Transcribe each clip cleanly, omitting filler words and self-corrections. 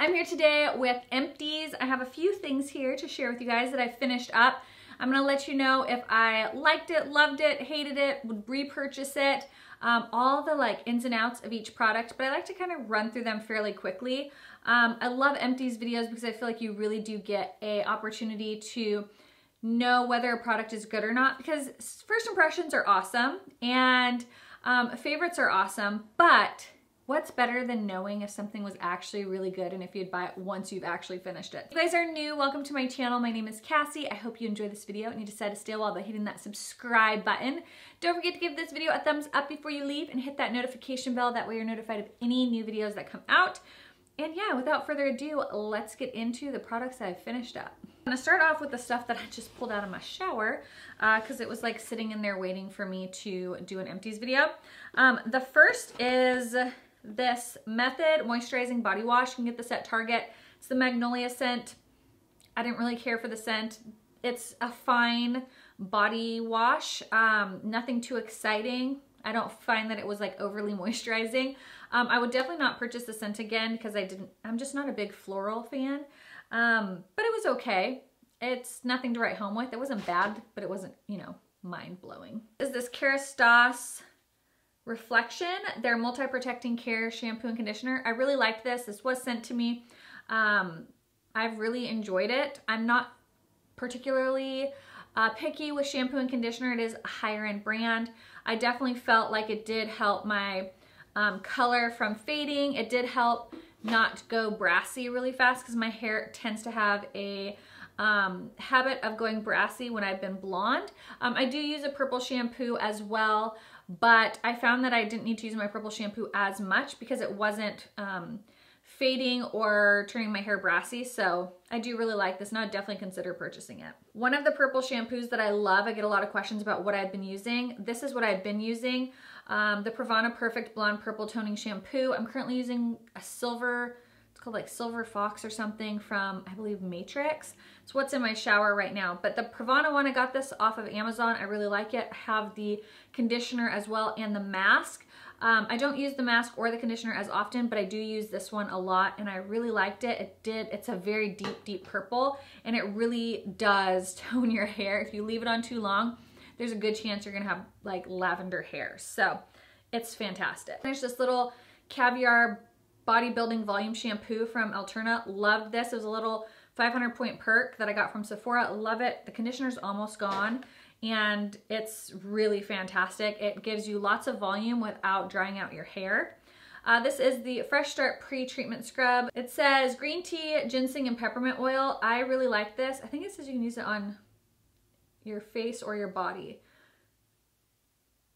I'm here today with Empties. I have a few things here to share with you guys that I finished up. I'm gonna let you know if I liked it, loved it, hated it, would repurchase it, all the ins and outs of each product, but I like to kind of run through them fairly quickly. I love Empties videos because I feel like you really do get an opportunity to know whether a product is good or not, because first impressions are awesome and favorites are awesome, but what's better than knowing if something was actually really good and if you'd buy it once you've actually finished it? If you guys are new, welcome to my channel. My name is Cassie. I hope you enjoyed this video and you decide to stay a while by hitting that subscribe button. Don't forget to give this video a thumbs up before you leave and hit that notification bell. That way you're notified of any new videos that come out. And yeah, without further ado, let's get into the products I've finished up. I'm gonna start off with the stuff that I just pulled out of my shower because it was like sitting in there waiting for me to do an Empties video. The first is this Method Moisturizing Body Wash. You can get this at Target. It's the Magnolia scent. I didn't really care for the scent. It's a fine body wash, nothing too exciting. I don't find that it was like overly moisturizing. I would definitely not purchase the scent again because I'm just not a big floral fan, but it was okay. It's nothing to write home with. It wasn't bad, but it wasn't, you know, mind-blowing. Is this Kerastase Reflection, their multi-protecting care shampoo and conditioner. I really liked this. This was sent to me. I've really enjoyed it. I'm not particularly picky with shampoo and conditioner. It is a higher end brand. I definitely felt like it did help my color from fading. It did help not go brassy really fast because my hair tends to have a habit of going brassy when I've been blonde. I do use a purple shampoo as well, but I found that I didn't need to use my purple shampoo as much because it wasn't fading or turning my hair brassy. So I do really like this and I'd definitely consider purchasing it. One of the purple shampoos that I love, I get a lot of questions about what I've been using. This is what I've been using. The Pravana Perfect Blonde Purple Toning Shampoo. I'm currently using a silver, it's called like Silver Fox or something from, I believe, Matrix. It's what's in my shower right now. But the Pravana one, I got this off of Amazon. I really like it. I have the conditioner as well and the mask. I don't use the mask or the conditioner as often, but I do use this one a lot and I really liked it. It's a very deep, deep purple and it really does tone your hair. If you leave it on too long, there's a good chance you're gonna have like lavender hair. So it's fantastic. There's this little Caviar Bodybuilding Volume Shampoo from Alterna. Loved this. It was a little 500 point perk that I got from Sephora. Love it. The conditioner's almost gone and it's really fantastic. It gives you lots of volume without drying out your hair. This is the Fresh Start Pre-Treatment Scrub. It says green tea, ginseng, and peppermint oil. I really like this. I think it says you can use it on your face or your body.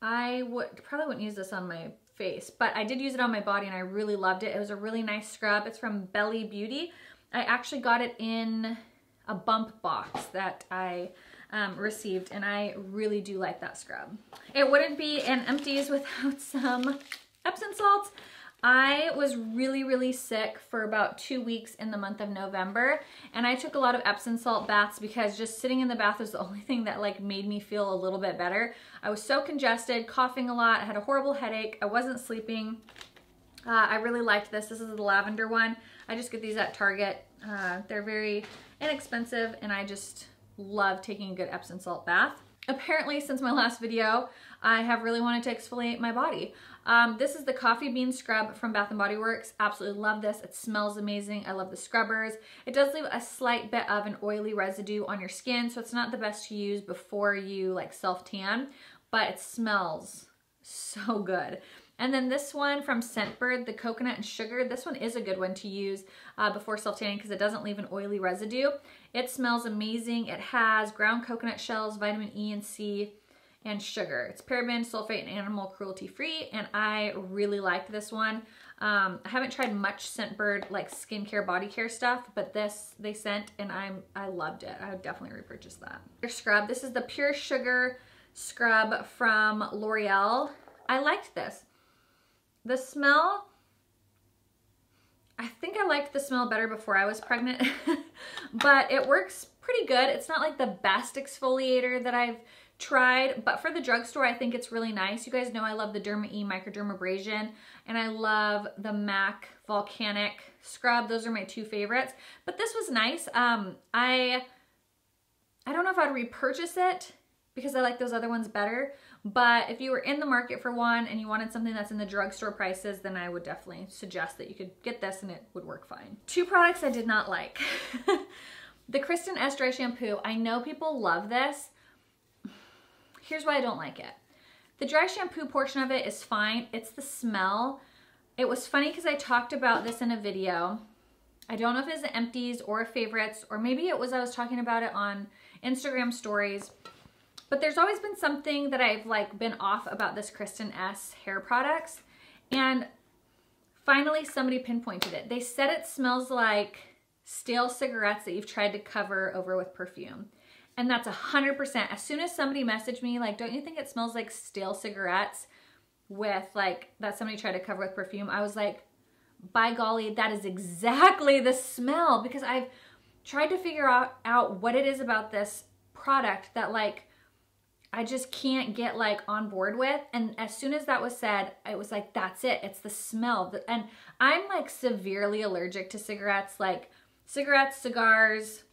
I probably wouldn't use this on my face, but I did use it on my body and I really loved it. It was a really nice scrub. It's from Belly Beauty. I actually got it in a bump box that I received and I really do like that scrub. It wouldn't be an Empties without some Epsom salts. I was really, really sick for about 2 weeks in the month of November and I took a lot of Epsom salt baths because just sitting in the bath was the only thing that like made me feel a little bit better. I was so congested, coughing a lot, I had a horrible headache, I wasn't sleeping. I really liked this. This is the lavender one. I just get these at Target. They're very inexpensive and I just love taking a good Epsom salt bath. Apparently, since my last video, I have really wanted to exfoliate my body. This is the Coffee Bean Scrub from Bath & Body Works. Absolutely love this. It smells amazing. I love the scrubbers. It does leave a slight bit of an oily residue on your skin, so it's not the best to use before you like self-tan, but it smells so good. And then this one from Scentbird, the Coconut and Sugar. This one is a good one to use before self-tanning because it doesn't leave an oily residue. It smells amazing. It has ground coconut shells, vitamin E and C, and sugar. It's paraben, sulfate, and animal cruelty free, and I really like this one. I haven't tried much Scentbird like skincare, body care stuff, but this they sent and I loved it. I would definitely repurchase that. Their scrub. This is the Pure Sugar Scrub from L'Oreal. I liked this. The smell, I think I liked the smell better before I was pregnant, but it works pretty good. It's not like the best exfoliator that I've tried, but for the drugstore, I think it's really nice. You guys know I love the Derma E Microdermabrasion, and I love the MAC Volcanic Scrub. Those are my two favorites, but this was nice. I don't know if I'd repurchase it because I like those other ones better, but if you were in the market for one and you wanted something that's in the drugstore prices, then I would definitely suggest that you could get this and it would work fine. Two products I did not like. The Kristen S Dry Shampoo. I know people love this. Here's why I don't like it. The dry shampoo portion of it is fine. It's the smell. It was funny because I talked about this in a video. I don't know if it's the Empties or favorites, or maybe it was I was talking about it on Instagram stories. But there's always been something that I've like been off about this Kristen S hair products. And finally somebody pinpointed it. They said it smells like stale cigarettes that you've tried to cover over with perfume. And that's 100%. As soon as somebody messaged me, like, don't you think it smells like stale cigarettes with like, that somebody tried to cover with perfume? I was like, by golly, that is exactly the smell, because I've tried to figure out what it is about this product that like, I just can't get like on board with. And as soon as that was said, I was like, that's it. It's the smell. And I'm like severely allergic to cigarettes, like cigarettes, cigars,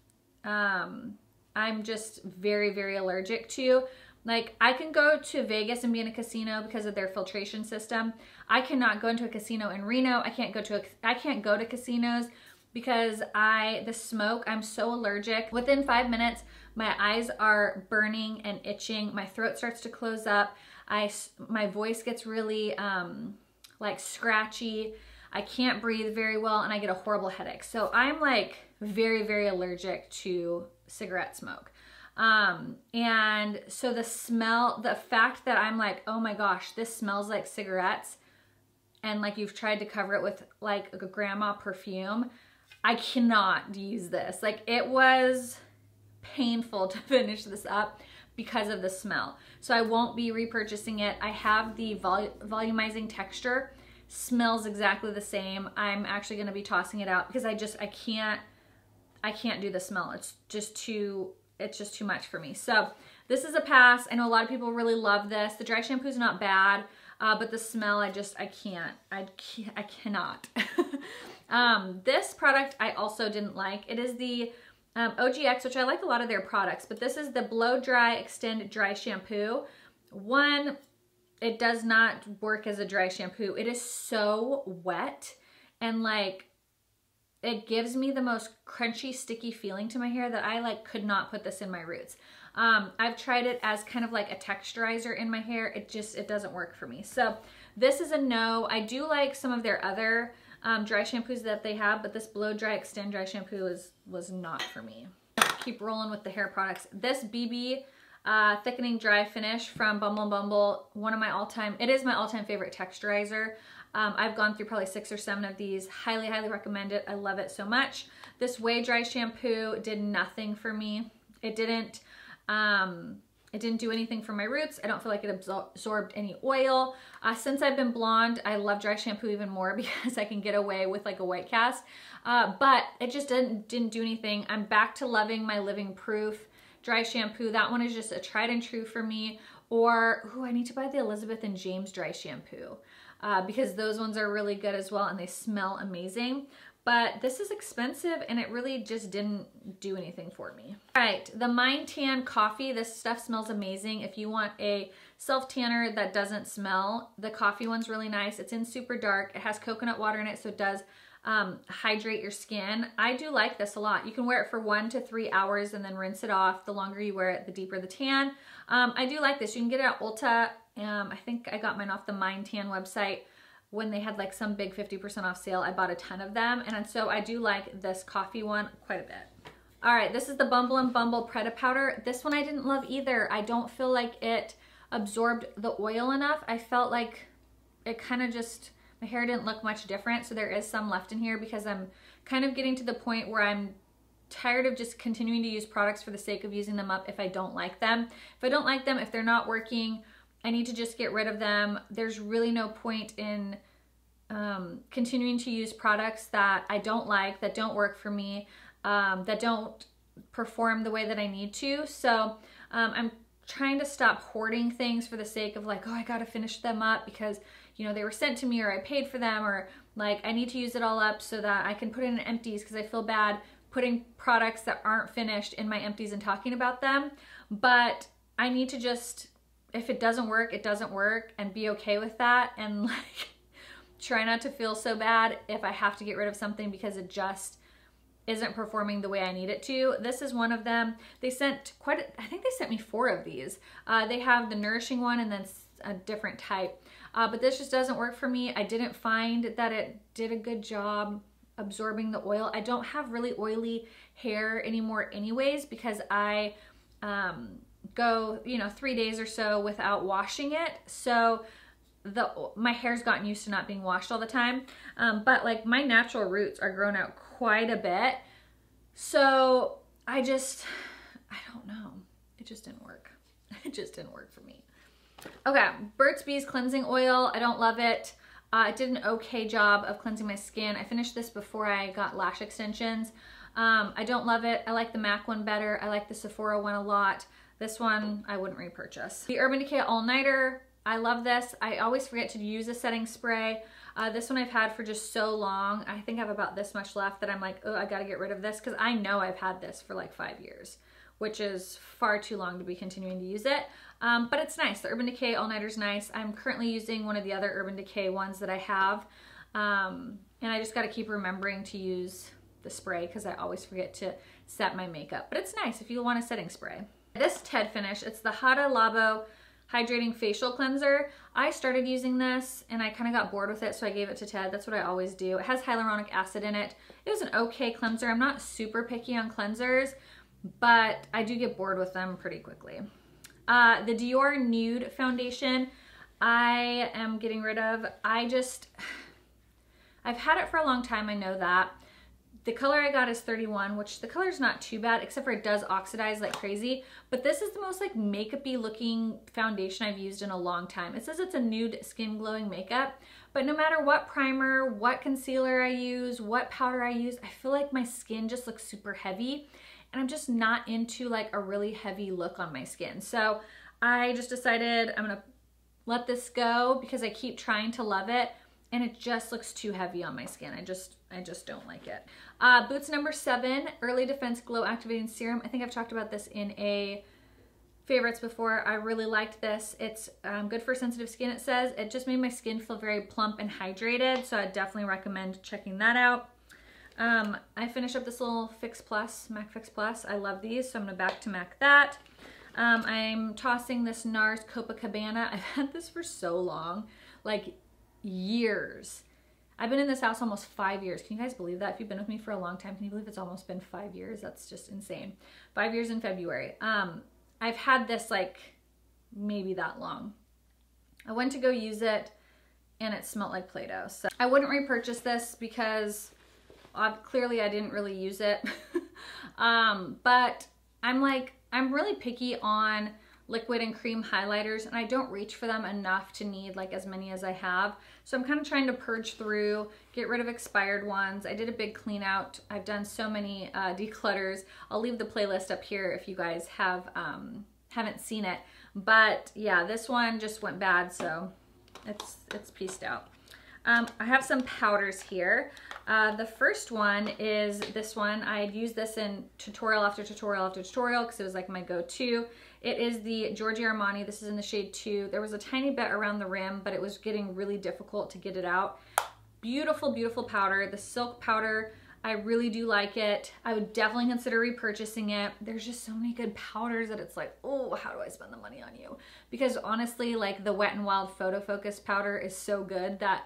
I'm just very, very allergic to. Like, I can go to Vegas and be in a casino because of their filtration system. I cannot go into a casino in Reno. I can't go to casinos because the smoke, I'm so allergic. Within 5 minutes, my eyes are burning and itching. My throat starts to close up. My voice gets really like scratchy. I can't breathe very well, and I get a horrible headache. So I'm like very, very allergic to cigarette smoke. And so the smell, the fact that I'm like, oh my gosh, this smells like cigarettes, and like you've tried to cover it with like a grandma perfume, I cannot use this. Like, it was painful to finish this up because of the smell. So I won't be repurchasing it. I have the volumizing texture, smells exactly the same. I'm actually going to be tossing it out because I can't do the smell. It's just too much for me. So this is a pass. I know a lot of people really love this. The dry shampoo is not bad, but the smell, I cannot. This product I also didn't like. It is the OGX, which I like a lot of their products, but this is the Blow Dry Extend Dry Shampoo. One, it does not work as a dry shampoo. It is so wet, and like, it gives me the most crunchy, sticky feeling to my hair that I like could not put this in my roots. I've tried it as kind of like a texturizer in my hair. It doesn't work for me. So this is a no. I do like some of their other dry shampoos that they have, but this Blow Dry Extend Dry Shampoo was not for me. Keep rolling with the hair products. This BB Thickening Dry Finish from Bumble & Bumble, it is my all-time favorite texturizer. I've gone through probably 6 or 7 of these. Highly, highly recommend it. I love it so much. This Way Dry Shampoo did nothing for me. It didn't do anything for my roots. I don't feel like it absorbed any oil. Since I've been blonde, I love dry shampoo even more because I can get away with like a white cast. But it just didn't do anything. I'm back to loving my Living Proof dry shampoo. That one is just a tried and true for me. Or, I need to buy the Elizabeth and James dry shampoo because those ones are really good as well and they smell amazing. But this is expensive and it really just didn't do anything for me. All right, the Mind Tan Coffee. This stuff smells amazing. If you want a self-tanner that doesn't smell, the coffee one's really nice. It's in super dark. It has coconut water in it, so it does hydrate your skin. I do like this a lot. You can wear it for 1 to 3 hours and then rinse it off. The longer you wear it, the deeper the tan. I do like this. You can get it at Ulta. I think I got mine off the Mind Tan website when they had like some big 50% off sale. I bought a ton of them, and so I do like this coffee one quite a bit. All right, this is the Bumble & Bumble Preta Powder. This one I didn't love either. I don't feel like it absorbed the oil enough. I felt like it kind of just, my hair didn't look much different, so there is some left in here because I'm kind of getting to the point where I'm tired of just continuing to use products for the sake of using them up if I don't like them. If I don't like them, if they're not working, I need to just get rid of them. There's really no point in continuing to use products that I don't like, that don't work for me, that don't perform the way that I need to. So I'm trying to stop hoarding things for the sake of like, oh, I gotta finish them up because, you know, they were sent to me or I paid for them, or like I need to use it all up so that I can put it in empties, because I feel bad putting products that aren't finished in my empties and talking about them. But I need to just, if it doesn't work, it doesn't work, and be okay with that, and like try not to feel so bad if I have to get rid of something because it just isn't performing the way I need it to. This is one of them. They sent I think they sent me 4 of these. They have the nourishing one and then a different type. But this just doesn't work for me. I didn't find that it did a good job absorbing the oil. I don't have really oily hair anymore anyways, because I go, you know, 3 days or so without washing it. So my hair's gotten used to not being washed all the time. But like my natural roots are grown out quite a bit. So I don't know. It just didn't work. It just didn't work for me. Okay, Burt's Bees cleansing oil. I don't love it. It did an okay job of cleansing my skin. I finished this before I got lash extensions. I don't love it. I like the MAC one better. I like the Sephora one a lot. This one I wouldn't repurchase. The Urban Decay All Nighter. I love this. I always forget to use a setting spray. This one I've had for just so long. I think I have about this much left that I'm like, oh, I gotta get rid of this, because I know I've had this for like 5 years, which is far too long to be continuing to use it. But it's nice. The Urban Decay All Nighter's nice. I'm currently using one of the other Urban Decay ones that I have. And I just gotta keep remembering to use the spray because I always forget to set my makeup. But it's nice if you want a setting spray. This Ted finish, it's the Hada Labo Hydrating Facial Cleanser. I started using this and I kind of got bored with it, so I gave it to Ted. That's what I always do. It has hyaluronic acid in it. It was an okay cleanser. I'm not super picky on cleansers, but I do get bored with them pretty quickly. The Dior Nude Foundation, I am getting rid of. I've had it for a long time, I know that. The color I got is 31, which the color is not too bad, except for it does oxidize like crazy. But this is the most like makeup-y looking foundation I've used in a long time. It says it's a nude skin glowing makeup, but no matter what primer, what concealer I use, what powder I use, I feel like my skin just looks super heavy, and I'm just not into like a really heavy look on my skin. So I just decided I'm gonna let this go because I keep trying to love it, and it just looks too heavy on my skin. I just don't like it. Boots number 7, Early Defense Glow Activating Serum. I think I've talked about this in a favorites before. I really liked this. It's good for sensitive skin, it says. It just made my skin feel very plump and hydrated, so I definitely recommend checking that out. I finished up this little Fix Plus, MAC Fix Plus. I love these, so I'm gonna back to MAC that. I'm tossing this NARS Copacabana. I've had this for so long, like years. I've been in this house almost 5 years. Can you guys believe that? If you've been with me for a long time, can you believe it's almost been 5 years? That's just insane. 5 years in February. I've had this like maybe that long. I went to go use it and it smelled like Play-Doh. So I wouldn't repurchase this because clearly I didn't really use it. But I'm really picky on liquid and cream highlighters, and I don't reach for them enough to need like as many as I have. So I'm kind of trying to purge through, get rid of expired ones. I did a big clean out. I've done so many declutters. I'll leave the playlist up here if you guys haven't seen it. But yeah, this one just went bad, so it's pieced out. I have some powders here. The first one is this one. I had used this in tutorial after tutorial after tutorial because it was like my go-to. It is the Giorgio Armani. This is in the shade 2. There was a tiny bit around the rim, but it was getting really difficult to get it out. Beautiful, beautiful powder. The silk powder, I really do like it. I would definitely consider repurchasing it. There's just so many good powders that it's like, oh, how do I spend the money on you? Because honestly, like the Wet n Wild Photo Focus powder is so good that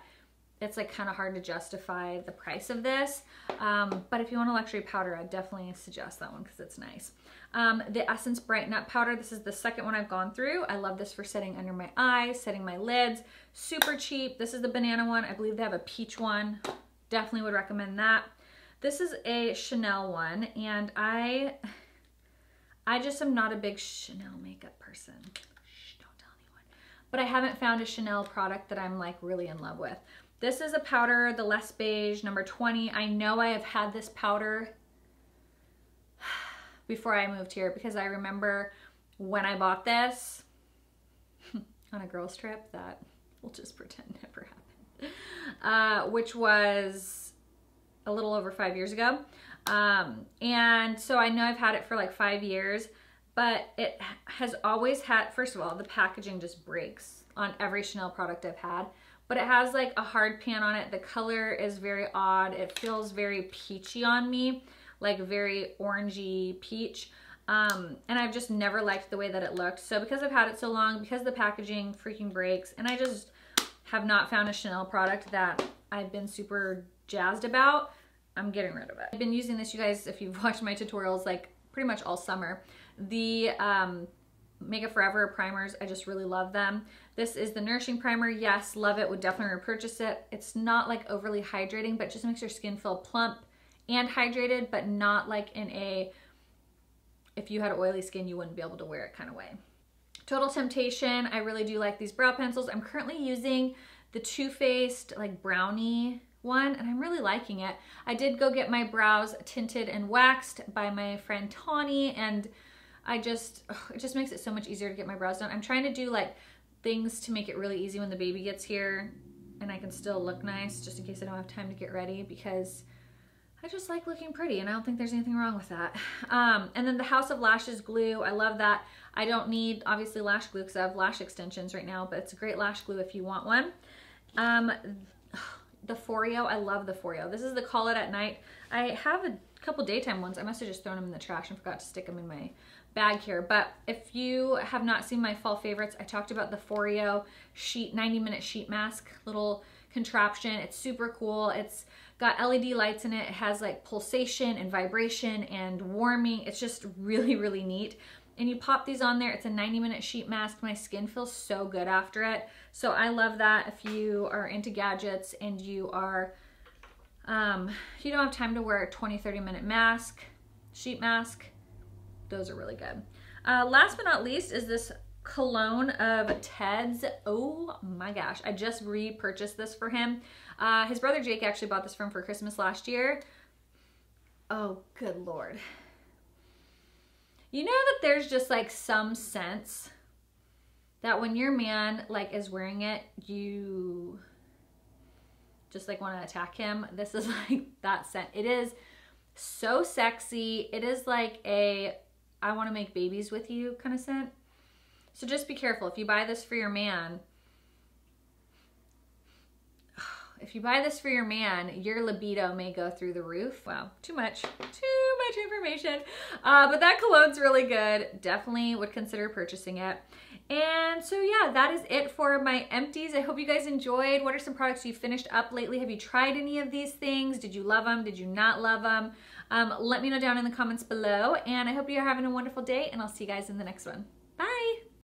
it's like kind of hard to justify the price of this. But if you want a luxury powder, I definitely suggest that one because it's nice. The Essence Brighten Up powder. This is the second one I've gone through. I love this for setting under my eyes, setting my lids. Super cheap. This is the banana one. I believe they have a peach one. Definitely would recommend that. This is a Chanel one, and I just am not a big Chanel makeup person. Shh, don't tell anyone. But I haven't found a Chanel product that I'm like really in love with. This is a powder, the Less Beige, number 20. I know I have had this powder before I moved here because I remember when I bought this on a girls trip that we'll just pretend never happened, which was a little over 5 years ago. And so I know I've had it for like 5 years, but it has always had, first of all, the packaging just breaks on every Chanel product I've had, but it has like a hard pan on it. The color is very odd. It feels very peachy on me, like very orangey peach. And I've just never liked the way that it looked. So because I've had it so long, because the packaging freaking breaks, and I just have not found a Chanel product that I've been super jazzed about, I'm getting rid of it. I've been using this, you guys, if you've watched my tutorials, like pretty much all summer. The Makeup Forever primers, I just really love them. This is the Nourishing Primer. Yes, love it, would definitely repurchase it. It's not like overly hydrating, but just makes your skin feel plump and hydrated, but not like in a, if you had oily skin, you wouldn't be able to wear it kind of way. Total Temptation, I really do like these brow pencils. I'm currently using the Too Faced like brownie one, and I'm really liking it. I did go get my brows tinted and waxed by my friend Tawny, and it just makes it so much easier to get my brows done. I'm trying to do like things to make it really easy when the baby gets here and I can still look nice, just in case I don't have time to get ready, because I just like looking pretty and I don't think there's anything wrong with that. And then the House of Lashes glue, I love that. I don't need obviously lash glue because I have lash extensions right now, but it's a great lash glue if you want one. The Foreo, I love the Foreo. This is the Call It At Night. I have a couple daytime ones. I must have just thrown them in the trash and forgot to stick them in my bag here. But if you have not seen my fall favorites, I talked about the Foreo sheet, 90-minute sheet mask, little contraption. It's super cool. It's got LED lights in it. It has like pulsation and vibration and warming. It's just really, really neat. And you pop these on there. It's a 90-minute sheet mask. My skin feels so good after it. So I love that if you are into gadgets and you are, if you don't have time to wear a 20-30 minute mask, sheet mask, those are really good. Last but not least is this cologne of Ted's. Oh my gosh, I just repurchased this for him. His brother Jake actually bought this for him for Christmas last year. Oh, good Lord. You know that there's just like some sense that when your man like is wearing it, you just like want to attack him. This is like that scent. It is so sexy. It is like a, I want to make babies with you kind of scent. So just be careful. If you buy this for your man, your libido may go through the roof. Wow, too much information. But that cologne's really good. Definitely would consider purchasing it. And so yeah, that is it for my empties. I hope you guys enjoyed. What are some products you finished up lately? Have you tried any of these things? Did you love them? Did you not love them? Let me know down in the comments below. And I hope you're having a wonderful day, and I'll see you guys in the next one.